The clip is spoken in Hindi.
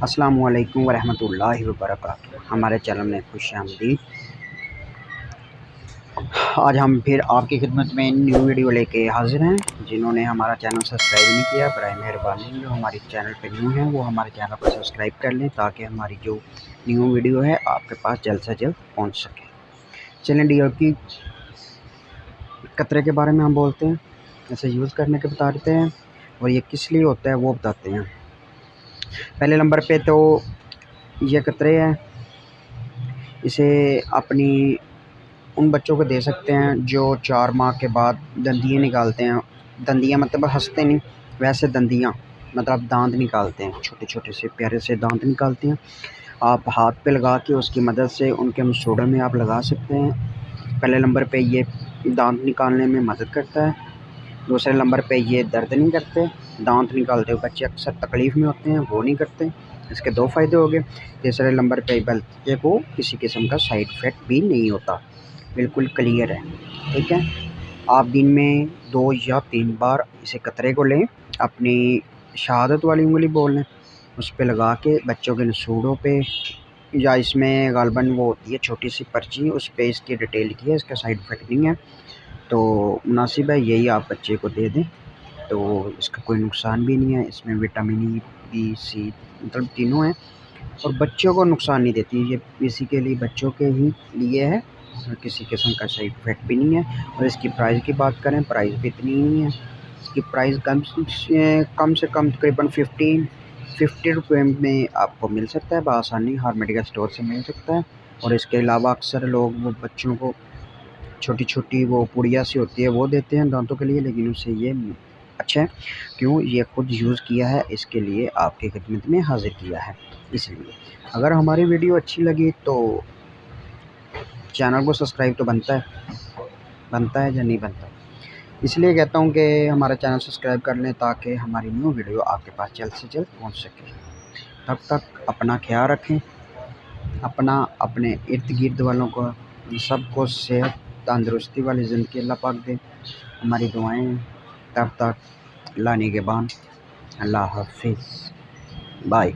अस्सलामुअलैकुम वरहमतुल्लाहि वबरकातुहू। हमारे चैनल में खुशामदीद। आज हम फिर आपकी खिदमत में न्यू वीडियो लेके हाजिर हैं। जिन्होंने हमारा चैनल सब्सक्राइब नहीं किया, बराए मेहरबानी जो हमारे चैनल पे न्यू हैं वो हमारे चैनल को सब्सक्राइब कर लें ताकि हमारी जो न्यू वीडियो है आपके पास जल्द से जल्द पहुंच सके। चलें डी की कतरे के बारे में हम बोलते हैं, इसे यूज़ करने के बता देते हैं और ये किस लिए होता है वो बताते हैं। पहले नंबर पे तो ये कतरे हैं, इसे अपनी उन बच्चों को दे सकते हैं जो 4 माह के बाद दंदियाँ निकालते हैं। दंदियाँ मतलब हंसते नहीं, वैसे दंदियाँ मतलब दांत निकालते हैं, छोटे छोटे से प्यारे से दांत निकालते हैं। आप हाथ पे लगा के उसकी मदद से उनके मसूड़ों में आप लगा सकते हैं। पहले नंबर पे ये दांत निकालने में मदद करता है। दूसरे नंबर पे ये दर्द नहीं करते, दांत निकालते हुए बच्चे अक्सर तकलीफ़ में होते हैं, वो नहीं करते। इसके 2 फ़ायदे हो गए। तीसरे नंबर पे बच्चे को किसी किस्म का साइड इफ़ेक्ट भी नहीं होता, बिल्कुल क्लियर है। ठीक है, आप दिन में 2 या 3 बार इसे कतरे को लें, अपनी शहादत वाली उंगली बोल लें, उस पे लगा के बच्चों के नसूड़ों पे, या इसमें गालबन वो होती है छोटी सी पर्ची, उस पे इसकी डिटेल लिखी है, इसका साइड इफ़ेक्ट नहीं है, तो मुनासिब है यही आप बच्चे को दे दें। तो इसका कोई नुकसान भी नहीं है, इसमें विटामिन ई, बी, सी मतलब तीनों हैं और बच्चों को नुकसान नहीं देती। ये बेसिकली बच्चों के ही लिए है और किसी किस्म का साइड इफ़ेक्ट भी नहीं है। और इसकी प्राइस की बात करें, प्राइस भी इतनी नहीं है। इसकी प्राइस कम से कम तकरीबन 50 रुपये में आपको मिल सकता है बआसानी, हर मेडिकल स्टोर से मिल सकता है। और इसके अलावा अक्सर लोग वो बच्चों को छोटी छोटी वो पुड़िया सी होती है वो देते हैं दांतों के लिए, लेकिन उससे ये अच्छा है क्यों, ये खुद यूज़ किया है, इसके लिए आपकी खिदमत में हाजिर किया है। इसलिए अगर हमारी वीडियो अच्छी लगी तो चैनल को सब्सक्राइब तो बनता है या नहीं बनता। इसलिए कहता हूँ कि हमारा चैनल सब्सक्राइब कर लें ताकि हमारी न्यू वीडियो आपके पास जल्द से जल्द पहुँच सके। तब तक अपना ख्याल रखें, अपना अपने इर्द गिर्द वालों को सबको सेहत तंदुरुस्ती वाली ज़िंदगी अल्लाह पाक दे। हमारी दुआएं हैं। तब तक अल्लाह निगहबान। अल्लाह हाफिज़। बाय।